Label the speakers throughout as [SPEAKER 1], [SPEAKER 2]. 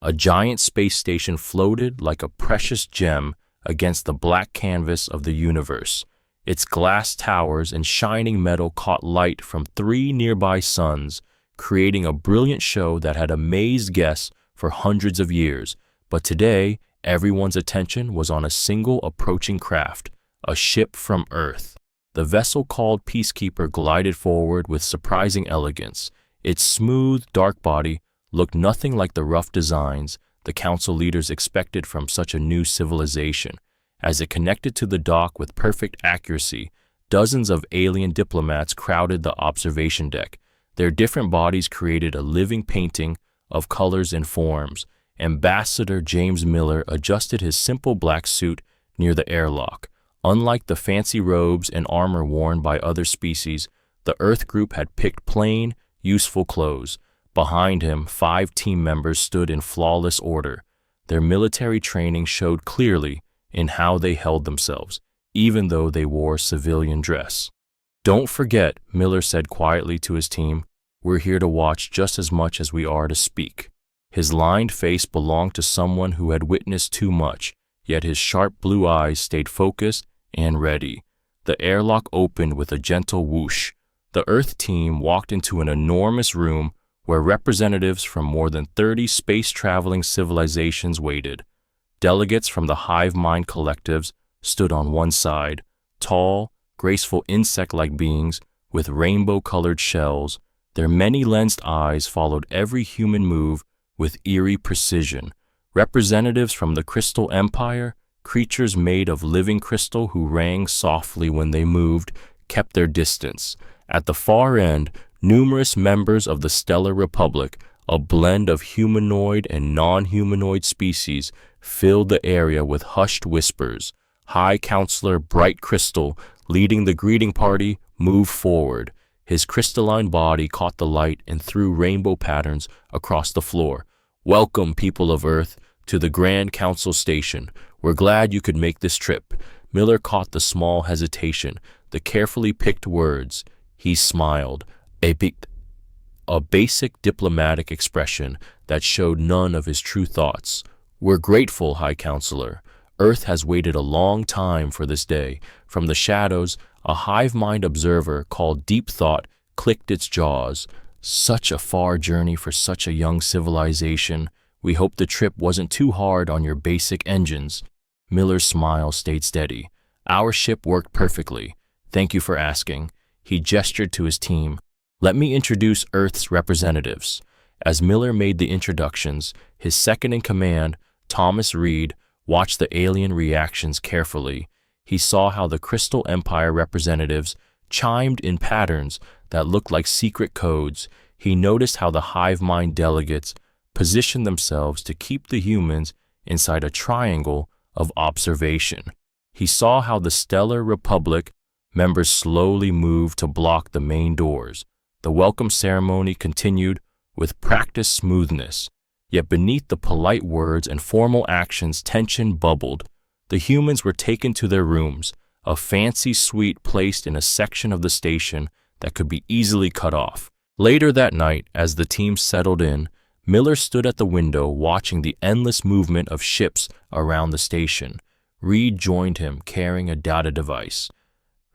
[SPEAKER 1] A giant space station floated like a precious gem against the black canvas of the universe. Its glass towers and shining metal caught light from 3 nearby suns, creating a brilliant show that had amazed guests for hundreds of years. But today, everyone's attention was on a single approaching craft, a ship from Earth. The vessel called Peacekeeper glided forward with surprising elegance. Its smooth, dark body looked nothing like the rough designs the council leaders expected from such a new civilization. As it connected to the dock with perfect accuracy, dozens of alien diplomats crowded the observation deck. Their different bodies created a living painting of colors and forms. Ambassador James Miller adjusted his simple black suit near the airlock. Unlike the fancy robes and armor worn by other species, the Earth group had picked plain, useful clothes. Behind him, 5 team members stood in flawless order. Their military training showed clearly in how they held themselves, even though they wore civilian dress. "Don't forget," Miller said quietly to his team, "we're here to watch just as much as we are to speak." His lined face belonged to someone who had witnessed too much, yet his sharp blue eyes stayed focused and ready. The airlock opened with a gentle whoosh. The Earth team walked into an enormous room where representatives from more than 30 space-traveling civilizations waited. Delegates from the hive mind collectives stood on one side, tall, graceful insect-like beings with rainbow-colored shells. Their many-lensed eyes followed every human move with eerie precision. Representatives from the Crystal Empire, creatures made of living crystal who rang softly when they moved, kept their distance. At the far end, numerous members of the Stellar Republic, a blend of humanoid and non-humanoid species, filled the area with hushed whispers. High Counselor Bright Crystal, leading the greeting party, moved forward. His crystalline body caught the light and threw rainbow patterns across the floor. "Welcome, people of Earth, to the Grand Council Station. We're glad you could make this trip." Miller caught the small hesitation, the carefully picked words. He smiled, a basic diplomatic expression that showed none of his true thoughts. "We're grateful, High Counselor. Earth has waited a long time for this day." From the shadows, a hive mind observer called Deep Thought clicked its jaws. "Such a far journey for such a young civilization. We hope the trip wasn't too hard on your basic engines." Miller's smile stayed steady. "Our ship worked perfectly. Thank you for asking." He gestured to his team. "Let me introduce Earth's representatives." As Miller made the introductions, his second-in-command, Thomas Reed, watched the alien reactions carefully. He saw how the Crystal Empire representatives chimed in patterns that looked like secret codes. He noticed how the hive mind delegates positioned themselves to keep the humans inside a triangle of observation. He saw how the Stellar Republic members slowly moved to block the main doors. The welcome ceremony continued with practiced smoothness, yet beneath the polite words and formal actions tension bubbled. The humans were taken to their rooms, a fancy suite placed in a section of the station that could be easily cut off. Later that night, as the team settled in, Miller stood at the window watching the endless movement of ships around the station. Reed joined him, carrying a data device.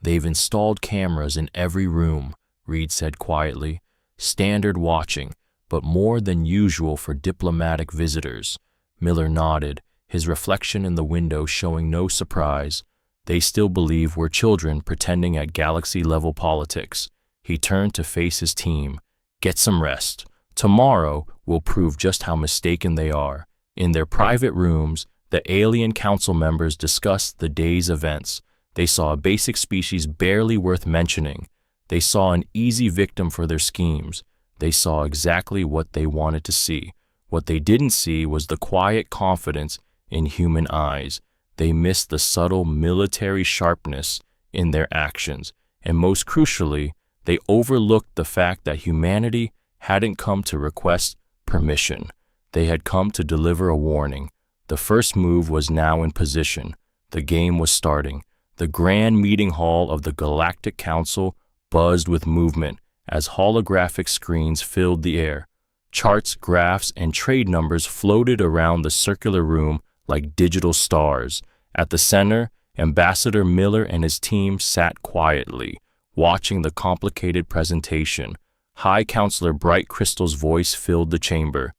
[SPEAKER 1] "They've installed cameras in every room," Reed said quietly. "Standard watching, but more than usual for diplomatic visitors." Miller nodded, his reflection in the window showing no surprise. "They still believe we're children pretending at galaxy-level politics." He turned to face his team. "Get some rest. Tomorrow will prove just how mistaken they are." In their private rooms, the alien council members discussed the day's events. They saw a basic species barely worth mentioning. They saw an easy victim for their schemes. They saw exactly what they wanted to see. What they didn't see was the quiet confidence in human eyes. They missed the subtle military sharpness in their actions. And most crucially, they overlooked the fact that humanity hadn't come to request permission. They had come to deliver a warning. The first move was now in position. The game was starting. The grand meeting hall of the Galactic Council buzzed with movement as holographic screens filled the air. Charts, graphs, and trade numbers floated around the circular room like digital stars. At the center, Ambassador Miller and his team sat quietly, watching the complicated presentation. High Counselor Bright Crystal's voice filled the chamber.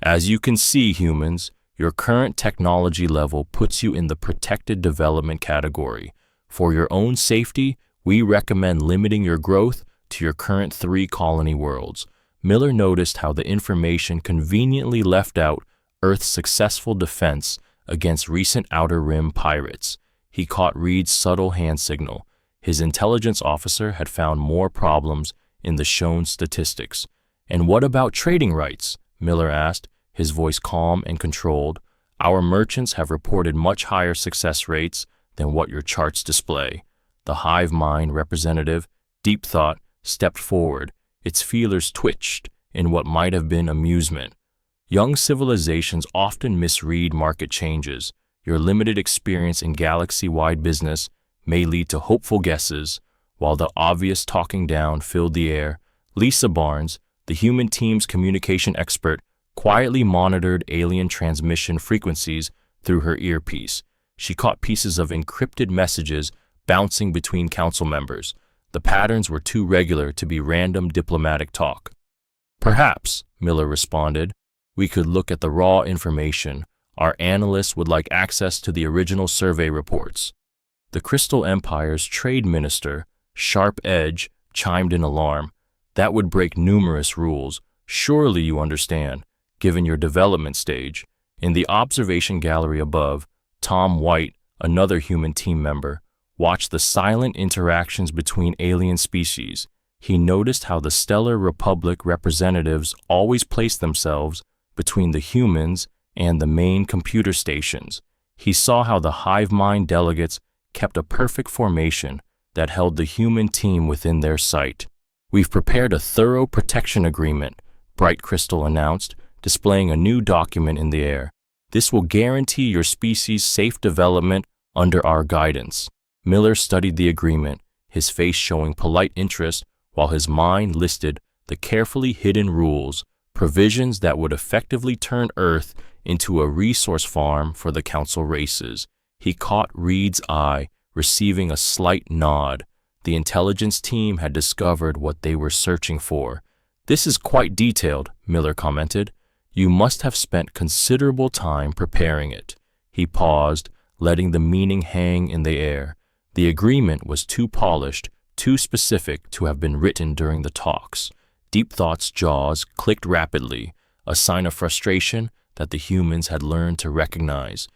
[SPEAKER 1] As you can see, humans, your current technology level puts you in the protected development category. For your own safety, we recommend limiting your growth to your current 3 colony worlds. Miller noticed how the information conveniently left out Earth's successful defense against recent Outer Rim pirates. He caught Reed's subtle hand signal. His intelligence officer had found more problems in the shown statistics. "And what about trading rights?" Miller asked, his voice calm and controlled. "Our merchants have reported much higher success rates than what your charts display." The hive mind representative, Deep Thought, stepped forward. Its feelers twitched in what might have been amusement. "Young civilizations often misread market changes. Your limited experience in galaxy-wide business may lead to hopeful guesses." While the obvious talking down filled the air, Lisa Barnes, the human team's communication expert, quietly monitored alien transmission frequencies through her earpiece. She caught pieces of encrypted messages bouncing between council members. The patterns were too regular to be random diplomatic talk. "Perhaps," Miller responded, "we could look at the raw information. Our analysts would like access to the original survey reports." The Crystal Empire's trade minister, Sharp Edge, chimed in alarm. "That would break numerous rules. Surely you understand, given your development stage." In the observation gallery above, Tom White, another human team member, watched the silent interactions between alien species. He noticed how the Stellar Republic representatives always placed themselves between the humans and the main computer stations. He saw how the hive mind delegates kept a perfect formation that held the human team within their sight. "We've prepared a thorough protection agreement," Bright Crystal announced, displaying a new document in the air. "This will guarantee your species' safe development under our guidance." Miller studied the agreement, his face showing polite interest while his mind listed the carefully hidden rules, provisions that would effectively turn Earth into a resource farm for the Council races. He caught Reed's eye, receiving a slight nod. The intelligence team had discovered what they were searching for. "This is quite detailed," Miller commented. "You must have spent considerable time preparing it." He paused, letting the meaning hang in the air. The agreement was too polished, too specific to have been written during the talks. Deep Thought's jaws clicked rapidly, a sign of frustration that the humans had learned to recognize.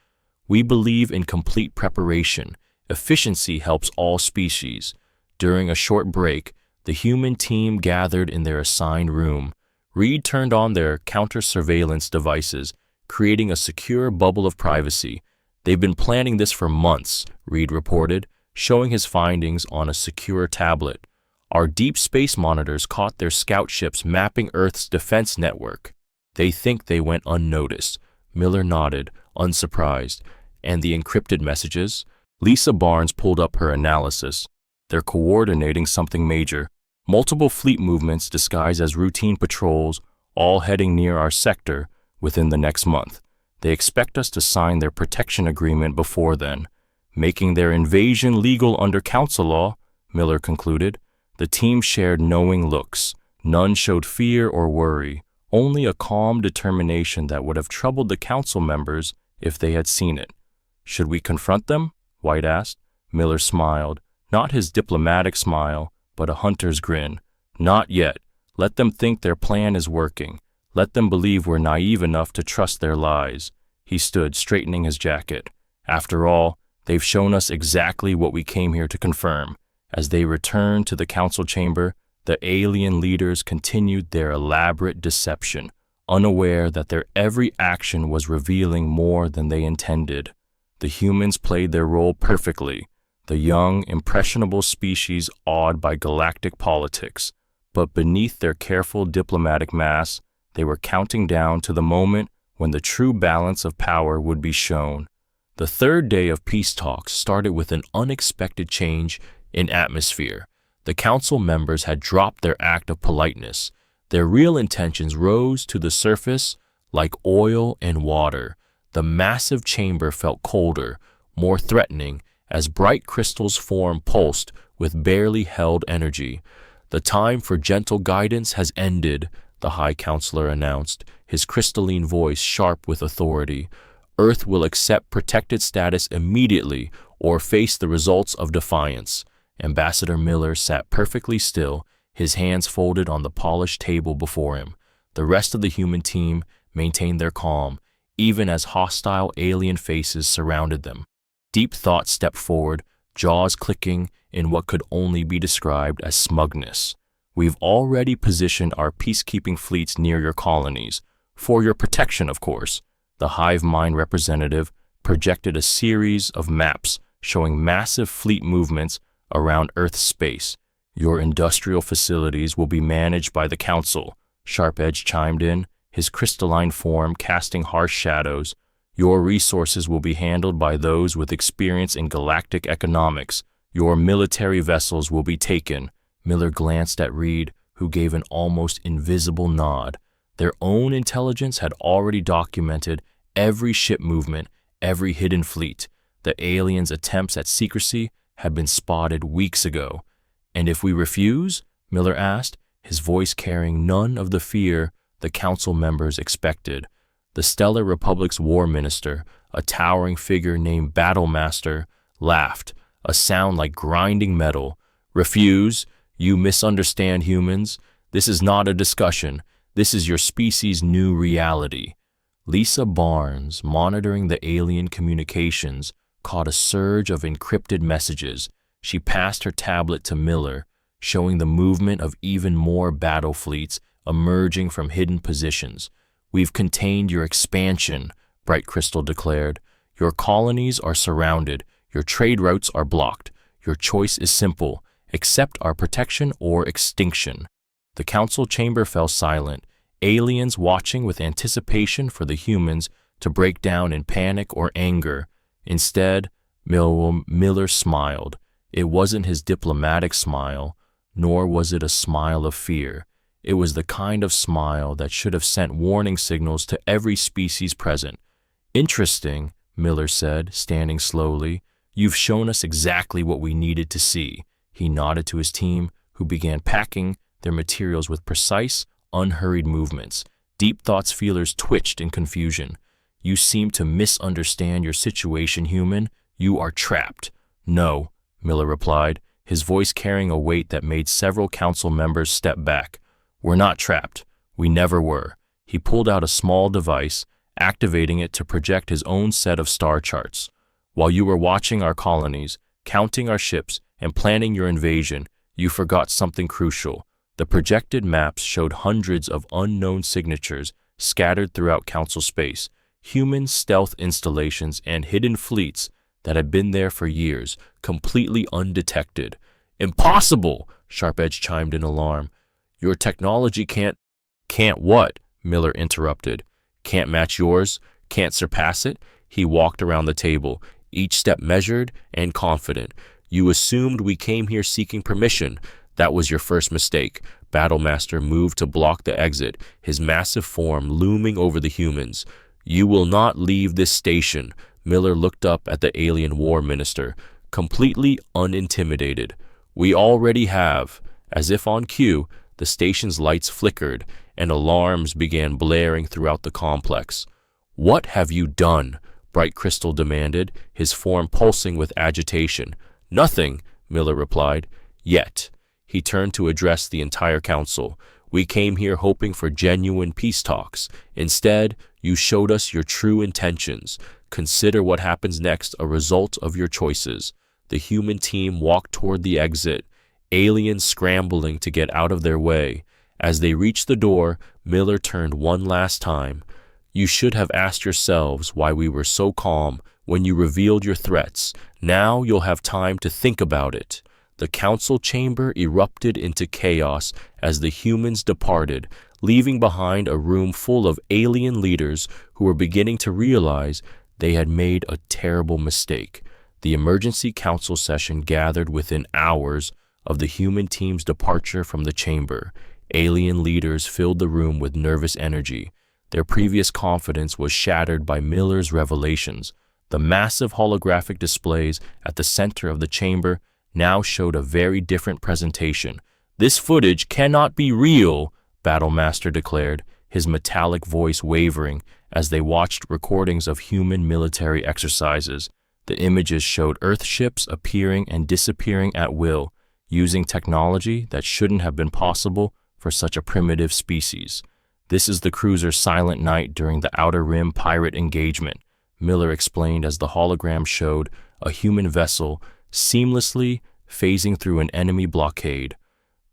[SPEAKER 1] "We believe in complete preparation. Efficiency helps all species." During a short break, the human team gathered in their assigned room. Reed turned on their counter-surveillance devices, creating a secure bubble of privacy. "They've been planning this for months," Reed reported, showing his findings on a secure tablet. "Our deep space monitors caught their scout ships mapping Earth's defense network. They think they went unnoticed." Miller nodded, unsurprised. "And the encrypted messages?" Lisa Barnes pulled up her analysis. "They're coordinating something major. Multiple fleet movements disguised as routine patrols, all heading near our sector within the next month. They expect us to sign their protection agreement before then, making their invasion legal under council law," Miller concluded. The team shared knowing looks. None showed fear or worry, only a calm determination that would have troubled the council members if they had seen it. "Should we confront them?" White asked. Miller smiled, not his diplomatic smile, but a hunter's grin. "Not yet. Let them think their plan is working. Let them believe we're naive enough to trust their lies." He stood, straightening his jacket. "After all, they've shown us exactly what we came here to confirm." As they returned to the council chamber, the alien leaders continued their elaborate deception, unaware that their every action was revealing more than they intended. The humans played their role perfectly, the young, impressionable species awed by galactic politics. But beneath their careful diplomatic mask, they were counting down to the moment when the true balance of power would be shown. The third day of peace talks started with an unexpected change in atmosphere. The council members had dropped their act of politeness. Their real intentions rose to the surface like oil and water. The massive chamber felt colder, more threatening, as bright crystals form pulsed with barely held energy. "The time for gentle guidance has ended," the High Counselor announced, his crystalline voice sharp with authority. "Earth will accept protected status immediately or face the results of defiance." Ambassador Miller sat perfectly still, his hands folded on the polished table before him. The rest of the human team maintained their calm, even as hostile alien faces surrounded them. Deep Thought stepped forward, jaws clicking in what could only be described as smugness. "We've already positioned our peacekeeping fleets near your colonies, for your protection, of course." The hive mind representative projected a series of maps showing massive fleet movements around Earth's space. "Your industrial facilities will be managed by the Council," Sharp Edge chimed in, his crystalline form casting harsh shadows. "Your resources will be handled by those with experience in galactic economics. Your military vessels will be taken." Miller glanced at Reed, who gave an almost invisible nod. Their own intelligence had already documented every ship movement, every hidden fleet. The aliens' attempts at secrecy had been spotted weeks ago. "And if we refuse?" Miller asked, his voice carrying none of the fear the council members expected. The Stellar Republic's war minister, a towering figure named Battlemaster, laughed, a sound like grinding metal. "Refuse? You misunderstand humans. This is not a discussion. This is your species' new reality." Lisa Barnes, monitoring the alien communications, caught a surge of encrypted messages. She passed her tablet to Miller, showing the movement of even more battle fleets emerging from hidden positions. "We've contained your expansion," Bright Crystal declared. "Your colonies are surrounded. Your trade routes are blocked. Your choice is simple: accept our protection or extinction." The council chamber fell silent, aliens watching with anticipation for the humans to break down in panic or anger. Instead, Miller smiled. It wasn't his diplomatic smile, nor was it a smile of fear. It was the kind of smile that should have sent warning signals to every species present. "Interesting," Miller said, standing slowly. "You've shown us exactly what we needed to see." He nodded to his team, who began packing their materials with precise, unhurried movements. Deep Thought's feelers twitched in confusion. "You seem to misunderstand your situation, human. You are trapped." "No," Miller replied, his voice carrying a weight that made several council members step back. "We're not trapped. We never were." He pulled out a small device, activating it to project his own set of star charts. "While you were watching our colonies, counting our ships, and planning your invasion, you forgot something crucial." The projected maps showed hundreds of unknown signatures scattered throughout council space, human stealth installations and hidden fleets that had been there for years, completely undetected. "Impossible!" Sharp Edge chimed in alarm. "Your technology can't—" "Can't what?" Miller interrupted. "Can't match yours? Can't surpass it?" He walked around the table, each step measured and confident. "You assumed we came here seeking permission. That was your first mistake." Battlemaster moved to block the exit, his massive form looming over the humans. "You will not leave this station." Miller looked up at the alien war minister, completely unintimidated. "We already have." As if on cue, the station's lights flickered, and alarms began blaring throughout the complex. "What have you done?" Bright Crystal demanded, his form pulsing with agitation. "Nothing," Miller replied. "Yet." He turned to address the entire council. "We came here hoping for genuine peace talks. Instead, you showed us your true intentions. Consider what happens next a result of your choices." The human team walked toward the exit, aliens scrambling to get out of their way. As they reached the door, Miller turned one last time. "You should have asked yourselves why we were so calm when you revealed your threats. Now you'll have time to think about it." The council chamber erupted into chaos as the humans departed, leaving behind a room full of alien leaders who were beginning to realize they had made a terrible mistake. The emergency council session gathered within hours of the human team's departure from the chamber. Alien leaders filled the room with nervous energy. Their previous confidence was shattered by Miller's revelations. The massive holographic displays at the center of the chamber now showed a very different presentation. "This footage cannot be real," Battlemaster declared, his metallic voice wavering as they watched recordings of human military exercises. The images showed Earth ships appearing and disappearing at will, using technology that shouldn't have been possible for such a primitive species. "This is the cruiser Silent Night during the Outer Rim pirate engagement," Miller explained as the hologram showed a human vessel seamlessly phasing through an enemy blockade.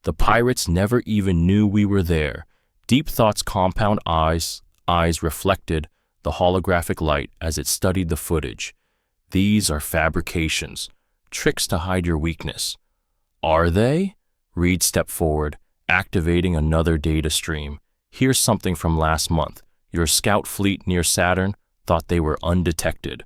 [SPEAKER 1] "The pirates never even knew we were there." Deep Thought's compound eyes reflected the holographic light as it studied the footage. "These are fabrications, tricks to hide your weakness." "Are they?" Reed stepped forward, activating another data stream. "Here's something from last month. Your scout fleet near Saturn thought they were undetected."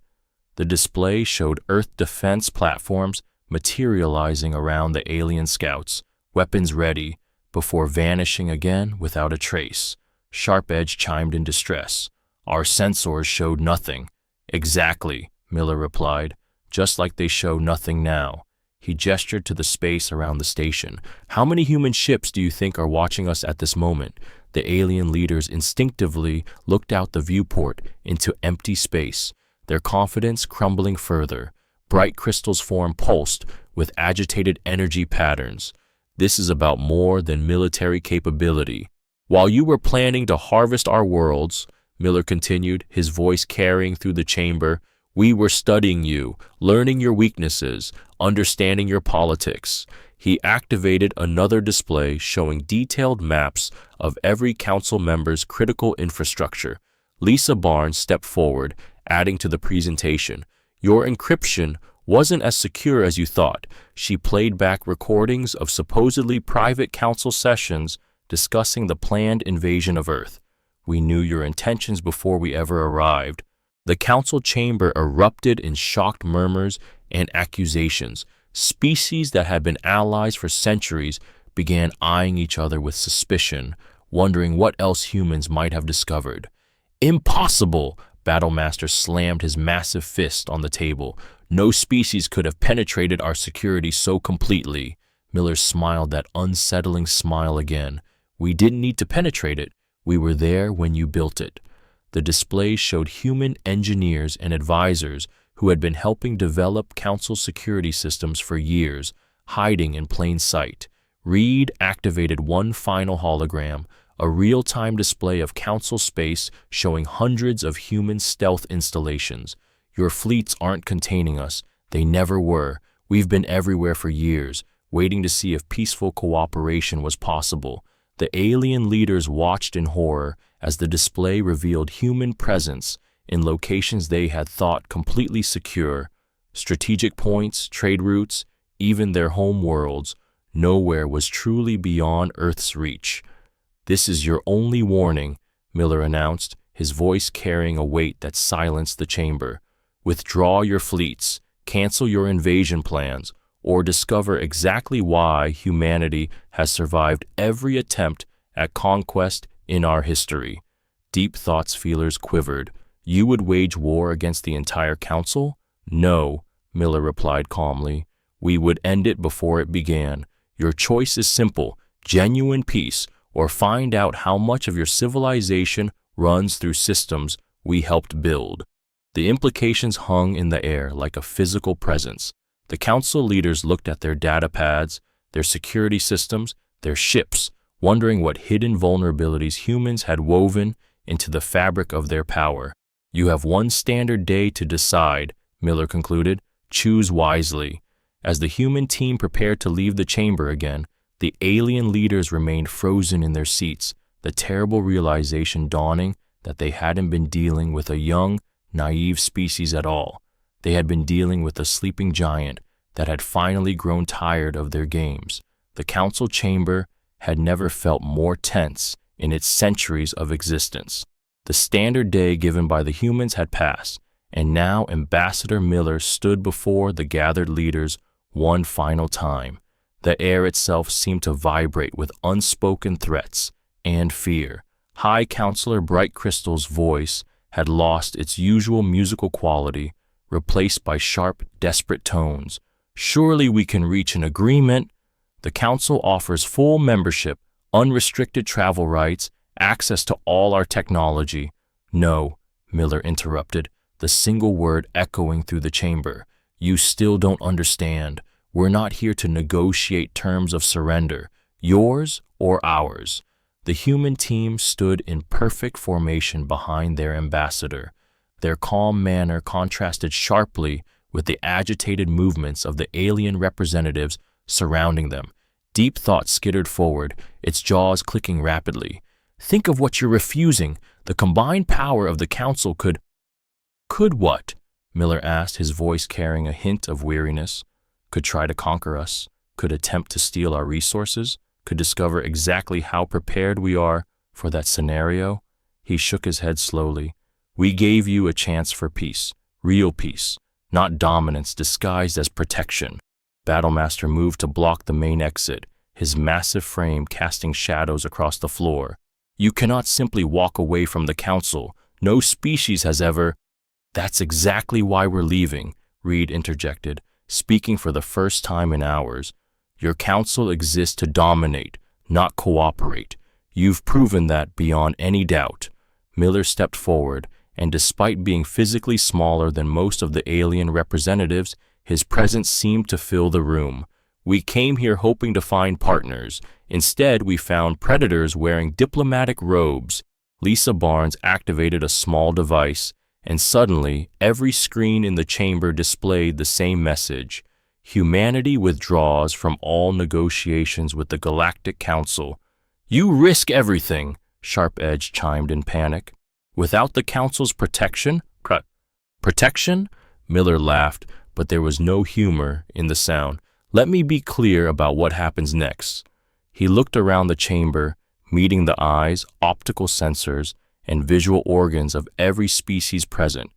[SPEAKER 1] The display showed Earth defense platforms materializing around the alien scouts, weapons ready, before vanishing again without a trace. Sharp Edge chimed in distress. "Our sensors showed nothing." "Exactly," Miller replied, "just like they show nothing now." He gestured to the space around the station. "How many human ships do you think are watching us at this moment?" The alien leaders instinctively looked out the viewport into empty space, their confidence crumbling further. Bright crystals form pulsed with agitated energy patterns. "This is about more than military capability. While you were planning to harvest our worlds," Miller continued, his voice carrying through the chamber, "we were studying you, learning your weaknesses, understanding your politics." He activated another display showing detailed maps of every council member's critical infrastructure. Lisa Barnes stepped forward, adding to the presentation, "Your encryption wasn't as secure as you thought." She played back recordings of supposedly private council sessions discussing the planned invasion of Earth. "We knew your intentions before we ever arrived." The council chamber erupted in shocked murmurs and accusations. Species that had been allies for centuries began eyeing each other with suspicion, wondering what else humans might have discovered. "Impossible!" Battlemaster slammed his massive fist on the table. "No species could have penetrated our security so completely." Miller smiled that unsettling smile again. "We didn't need to penetrate it. We were there when you built it." The display showed human engineers and advisors who had been helping develop council security systems for years, hiding in plain sight. Reed activated one final hologram, a real-time display of council space showing hundreds of human stealth installations. "Your fleets aren't containing us. They never were. We've been everywhere for years, waiting to see if peaceful cooperation was possible." The alien leaders watched in horror as the display revealed human presence in locations they had thought completely secure. Strategic points, trade routes, even their home worlds, nowhere was truly beyond Earth's reach. "This is your only warning," Miller announced, his voice carrying a weight that silenced the chamber. "Withdraw your fleets, cancel your invasion plans, or discover exactly why humanity has survived every attempt at conquest in our history." Deep Thought's feelers quivered. "You would wage war against the entire council?" "No," Miller replied calmly. "We would end it before it began. Your choice is simple: genuine peace, or find out how much of your civilization runs through systems we helped build." The implications hung in the air like a physical presence. The council leaders looked at their data pads, their security systems, their ships, wondering what hidden vulnerabilities humans had woven into the fabric of their power. "You have one standard day to decide," Miller concluded. "Choose wisely." As the human team prepared to leave the chamber again, the alien leaders remained frozen in their seats, the terrible realization dawning that they hadn't been dealing with a young, naive species at all. They had been dealing with a sleeping giant that had finally grown tired of their games. The council chamber had never felt more tense in its centuries of existence. The standard day given by the humans had passed, and now Ambassador Miller stood before the gathered leaders one final time. The air itself seemed to vibrate with unspoken threats and fear. High Counselor Bright Crystal's voice had lost its usual musical quality, replaced by sharp, desperate tones. Surely we can reach an agreement. The Council offers full membership, unrestricted travel rights, access to all our technology. No, Miller interrupted, the single word echoing through the chamber. You still don't understand. We're not here to negotiate terms of surrender, yours or ours. The human team stood in perfect formation behind their ambassador. Their calm manner contrasted sharply with the agitated movements of the alien representatives surrounding them. Deep thought skittered forward, its jaws clicking rapidly. Think of what you're refusing. The combined power of the Council could... Could what? Miller asked, his voice carrying a hint of weariness. Could try to conquer us, could attempt to steal our resources, could discover exactly how prepared we are for that scenario. He shook his head slowly. We gave you a chance for peace, real peace, not dominance disguised as protection. Battlemaster moved to block the main exit, his massive frame casting shadows across the floor. You cannot simply walk away from the Council. No species has ever... That's exactly why we're leaving, Reed interjected, speaking for the first time in hours. Your Council exists to dominate, not cooperate. You've proven that beyond any doubt. Miller stepped forward, and despite being physically smaller than most of the alien representatives, his presence seemed to fill the room. We came here hoping to find partners. Instead, we found predators wearing diplomatic robes. Lisa Barnes activated a small device, and suddenly, every screen in the chamber displayed the same message. Humanity withdraws from all negotiations with the Galactic Council. You risk everything, Sharp Edge chimed in panic. Without the Council's protection? Protection? Miller laughed, but there was no humor in the sound. Let me be clear about what happens next. He looked around the chamber, meeting the eyes, optical sensors, and visual organs of every species present.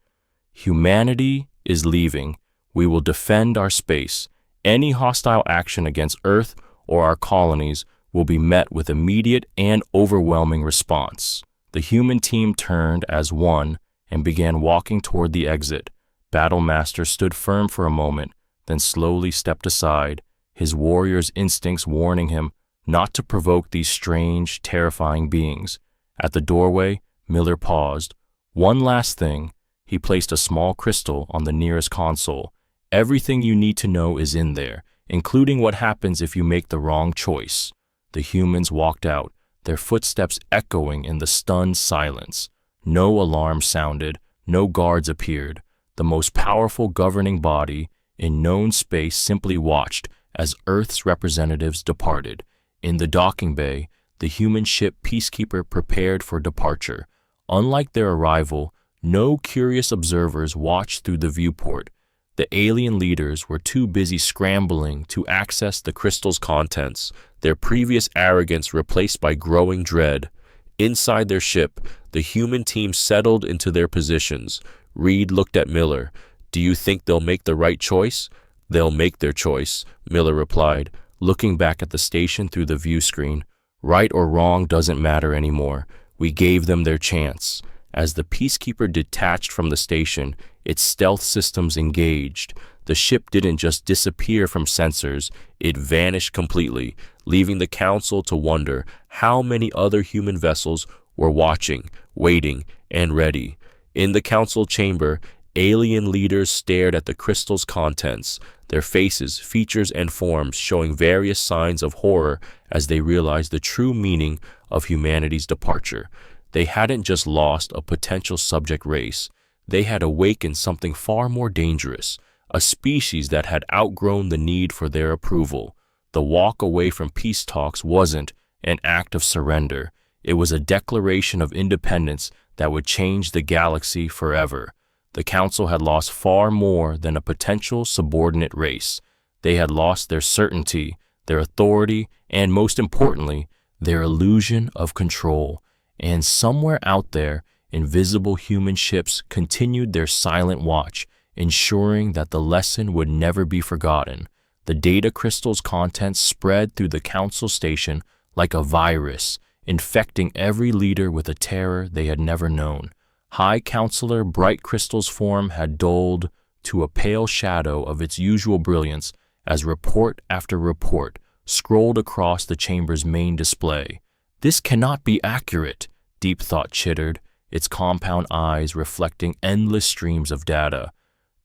[SPEAKER 1] Humanity is leaving. We will defend our space. Any hostile action against Earth or our colonies will be met with immediate and overwhelming response. The human team turned as one and began walking toward the exit. Battlemaster stood firm for a moment, then slowly stepped aside, his warrior's instincts warning him not to provoke these strange, terrifying beings. At the doorway, Miller paused. One last thing. He placed a small crystal on the nearest console. Everything you need to know is in there, including what happens if you make the wrong choice. The humans walked out, their footsteps echoing in the stunned silence. No alarm sounded, no guards appeared. The most powerful governing body in known space simply watched as Earth's representatives departed. In the docking bay, the human ship Peacekeeper prepared for departure. Unlike their arrival, no curious observers watched through the viewport. The alien leaders were too busy scrambling to access the crystal's contents, their previous arrogance replaced by growing dread. Inside their ship, the human team settled into their positions. Reed looked at Miller. Do you think they'll make the right choice? They'll make their choice, Miller replied, looking back at the station through the view screen. Right or wrong doesn't matter anymore. We gave them their chance. As the Peacekeeper detached from the station, its stealth systems engaged. The ship didn't just disappear from sensors, it vanished completely, leaving the Council to wonder how many other human vessels were watching, waiting, and ready. In the Council chamber, alien leaders stared at the crystal's contents, their faces, features, and forms showing various signs of horror as they realized the true meaning of humanity's departure. They hadn't just lost a potential subject race, they had awakened something far more dangerous, a species that had outgrown the need for their approval. The walk away from peace talks wasn't an act of surrender. It was a declaration of independence that would change the galaxy forever. The Council had lost far more than a potential subordinate race. They had lost their certainty, their authority, and most importantly, their illusion of control. And somewhere out there, invisible human ships continued their silent watch, ensuring that the lesson would never be forgotten. The data crystal's contents spread through the council station like a virus, infecting every leader with a terror they had never known. High Counselor Bright Crystal's form had dulled to a pale shadow of its usual brilliance as report after report scrolled across the chamber's main display. "This cannot be accurate," Deep Thought chittered, its compound eyes reflecting endless streams of data.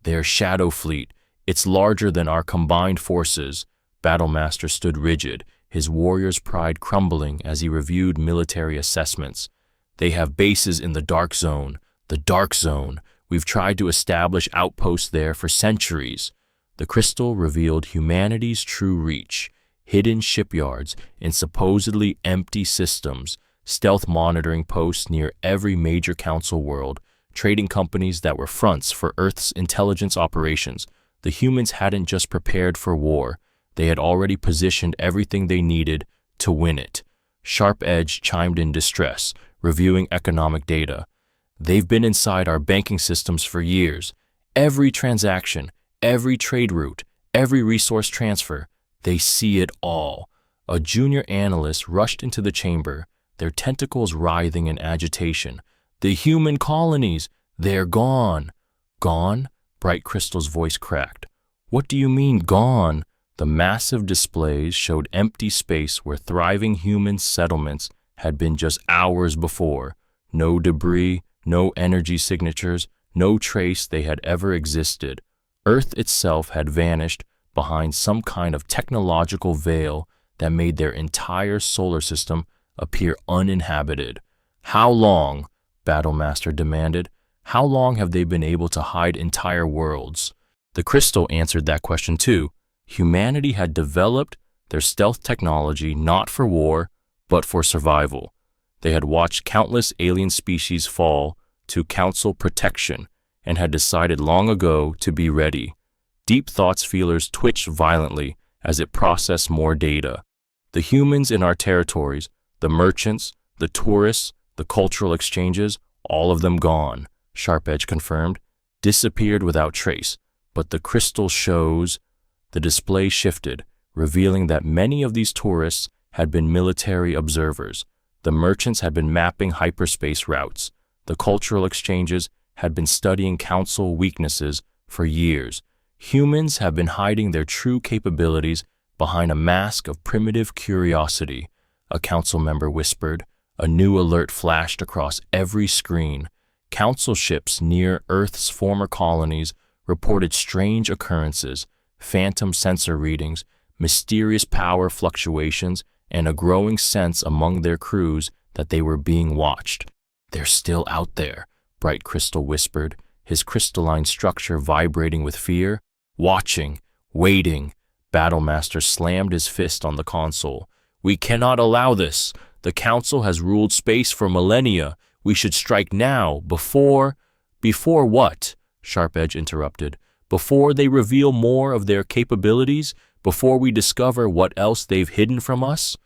[SPEAKER 1] "Their shadow fleet, it's larger than our combined forces." Battlemaster stood rigid, his warrior's pride crumbling as he reviewed military assessments. "They have bases in the Dark Zone. The Dark Zone. We've tried to establish outposts there for centuries." The crystal revealed humanity's true reach: hidden shipyards in supposedly empty systems, stealth monitoring posts near every major council world, trading companies that were fronts for Earth's intelligence operations. The humans hadn't just prepared for war, they had already positioned everything they needed to win it. Sharp Edge chimed in distress, reviewing economic data. "They've been inside our banking systems for years. Every transaction, every trade route, every resource transfer, they see it all." A junior analyst rushed into the chamber, their tentacles writhing in agitation. "The human colonies, they're gone." "Gone?" Bright Crystal's voice cracked. "What do you mean, gone?" The massive displays showed empty space where thriving human settlements had been just hours before. No debris, no energy signatures, no trace they had ever existed. Earth itself had vanished behind some kind of technological veil that made their entire solar system appear uninhabited. "How long?" Battlemaster demanded. "How long have they been able to hide entire worlds?" The crystal answered that question too. Humanity had developed their stealth technology not for war, but for survival. They had watched countless alien species fall to council protection and had decided long ago to be ready. Deep Thought's feelers twitched violently as it processed more data. "The humans in our territories, the merchants, the tourists, the cultural exchanges, all of them gone," Sharp Edge confirmed. "Disappeared without trace." But the crystal shows. The display shifted, revealing that many of these tourists had been military observers. The merchants had been mapping hyperspace routes. The cultural exchanges had been studying council weaknesses for years. Humans have been hiding their true capabilities behind a mask of primitive curiosity, a council member whispered. A new alert flashed across every screen. Council ships near Earth's former colonies reported strange occurrences, phantom sensor readings, mysterious power fluctuations, and a growing sense among their crews that they were being watched. "They're still out there," Bright Crystal whispered, his crystalline structure vibrating with fear. "Watching, waiting." Battlemaster slammed his fist on the console. "We cannot allow this. The Council has ruled space for millennia. We should strike now, before—" "Before what?" Sharp Edge interrupted. "Before they reveal more of their capabilities? Before we discover what else they've hidden from us?"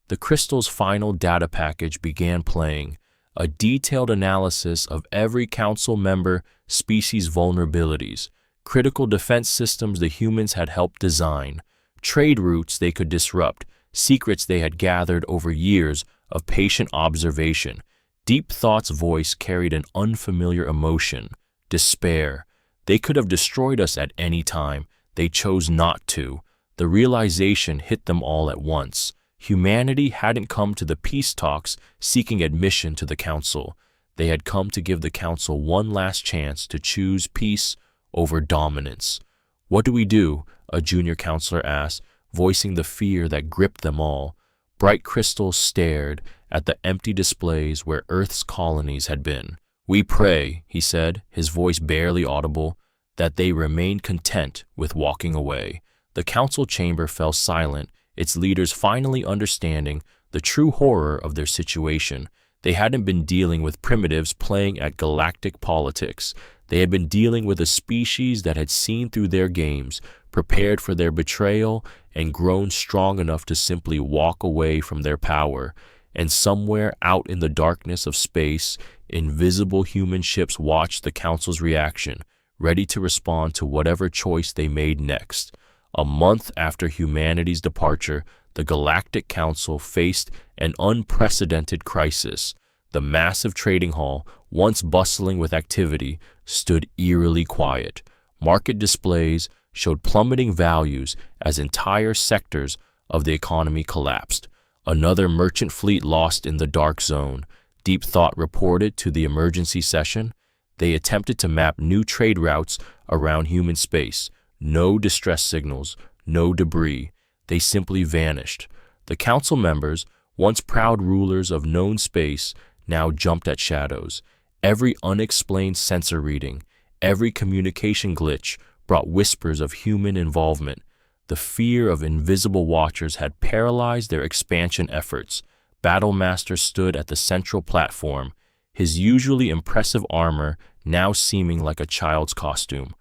[SPEAKER 1] The crystal's final data package began playing, a detailed analysis of every council member species' vulnerabilities, critical defense systems the humans had helped design, trade routes they could disrupt, secrets they had gathered over years of patient observation. Deep Thought's voice carried an unfamiliar emotion: despair. They could have destroyed us at any time. They chose not to. The realization hit them all at once. Humanity hadn't come to the peace talks seeking admission to the Council. They had come to give the Council one last chance to choose peace over dominance. "What do we do?" a junior counselor asked, voicing the fear that gripped them all. Bright Crystal stared at the empty displays where Earth's colonies had been. "We pray," he said, his voice barely audible, "that they remain content with walking away." The council chamber fell silent, its leaders finally understanding the true horror of their situation. They hadn't been dealing with primitives playing at galactic politics. They had been dealing with a species that had seen through their games, prepared for their betrayal, and grown strong enough to simply walk away from their power. And somewhere out in the darkness of space, invisible human ships watched the Council's reaction, ready to respond to whatever choice they made next. A month after humanity's departure, the Galactic Council faced an unprecedented crisis. The massive trading hall, once bustling with activity, stood eerily quiet. Market displays showed plummeting values as entire sectors of the economy collapsed. Another merchant fleet lost in the dark zone. Deep Thought reported to the emergency session. They attempted to map new trade routes around human space. No distress signals, no debris. They simply vanished. The council members, once proud rulers of known space, now jumped at shadows. Every unexplained sensor reading, every communication glitch brought whispers of human involvement. The fear of invisible watchers had paralyzed their expansion efforts. Battlemaster stood at the central platform, his usually impressive armor now seeming like a child's costume.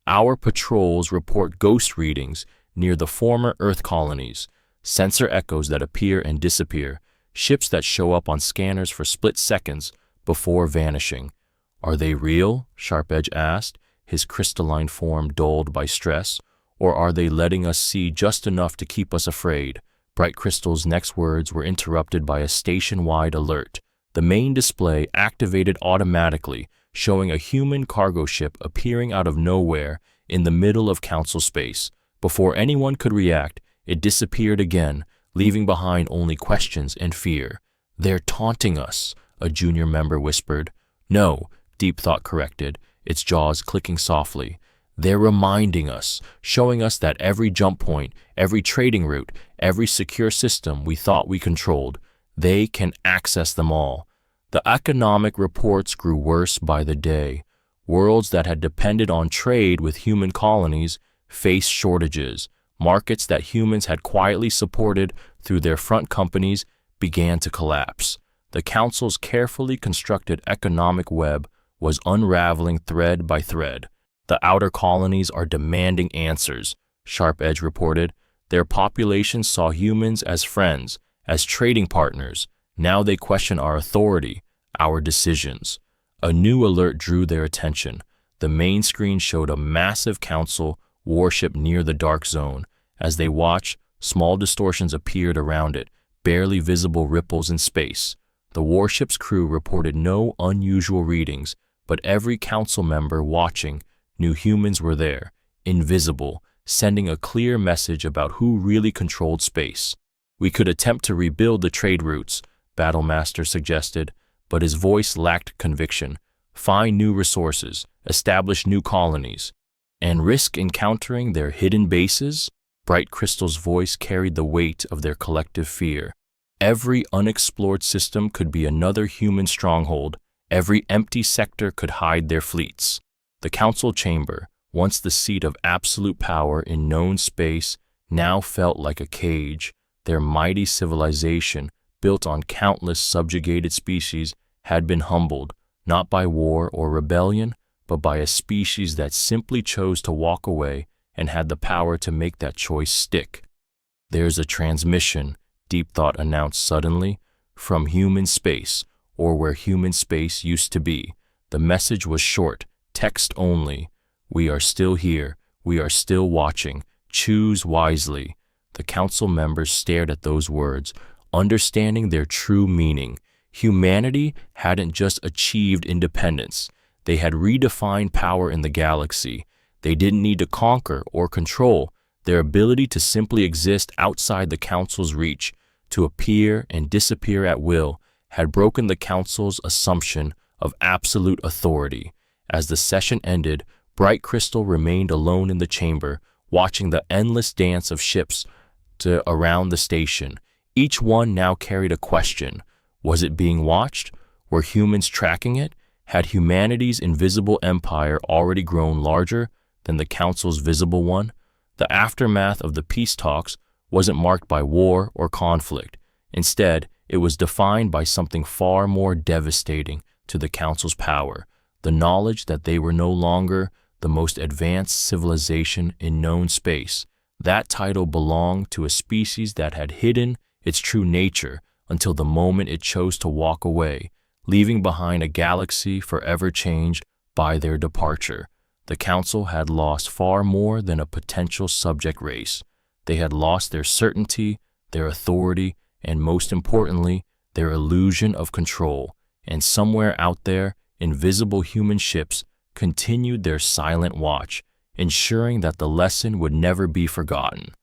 [SPEAKER 1] Our patrols report ghost readings near the former Earth colonies, sensor echoes that appear and disappear, ships that show up on scanners for split seconds before vanishing. Are they real? Sharp-Edge asked, his crystalline form dulled by stress. Or are they letting us see just enough to keep us afraid? Bright Crystal's next words were interrupted by a station-wide alert. The main display activated automatically, showing a human cargo ship appearing out of nowhere in the middle of council space. Before anyone could react, it disappeared again, leaving behind only questions and fear. "They're taunting us," a junior member whispered. "No," Deep Thought corrected, its jaws clicking softly. "They're reminding us, showing us that every jump point, every trading route, every secure system we thought we controlled, they can access them all." The economic reports grew worse by the day. Worlds that had depended on trade with human colonies faced shortages. Markets that humans had quietly supported through their front companies began to collapse. The Council's carefully constructed economic web was unraveling thread by thread. "The outer colonies are demanding answers," Sharp-Edge reported. "Their populations saw humans as friends, as trading partners. Now they question our authority, our decisions." A new alert drew their attention. The main screen showed a massive council warship near the dark zone. As they watched, small distortions appeared around it, barely visible ripples in space. The warship's crew reported no unusual readings, but every council member watching knew humans were there, invisible, sending a clear message about who really controlled space. "We could attempt to rebuild the trade routes," Battlemaster suggested, but his voice lacked conviction. "Find new resources, establish new colonies, and risk encountering their hidden bases?" Bright Crystal's voice carried the weight of their collective fear. Every unexplored system could be another human stronghold. Every empty sector could hide their fleets. The council chamber, once the seat of absolute power in known space, now felt like a cage. Their mighty civilization, built on countless subjugated species, had been humbled, not by war or rebellion, but by a species that simply chose to walk away and had the power to make that choice stick. "There's a transmission," Deep Thought announced suddenly, "from human space, or where human space used to be." The message was short, text only. "We are still here. We are still watching. Choose wisely." The council members stared at those words, understanding their true meaning. Humanity hadn't just achieved independence. They had redefined power in the galaxy. They didn't need to conquer or control. Their ability to simply exist outside the council's reach, to appear and disappear at will, had broken the council's assumption of absolute authority. As the session ended, Bright Crystal remained alone in the chamber, watching the endless dance of ships around the station. Each one now carried a question. Was it being watched? Were humans tracking it? Had humanity's invisible empire already grown larger than the council's visible one? The aftermath of the peace talks wasn't marked by war or conflict. Instead, it was defined by something far more devastating to the council's power, the knowledge that they were no longer the most advanced civilization in known space. That title belonged to a species that had hidden its true nature until the moment it chose to walk away, leaving behind a galaxy forever changed by their departure. The Council had lost far more than a potential subject race. They had lost their certainty, their authority, and most importantly, their illusion of control. And somewhere out there, invisible human ships continued their silent watch, ensuring that the lesson would never be forgotten.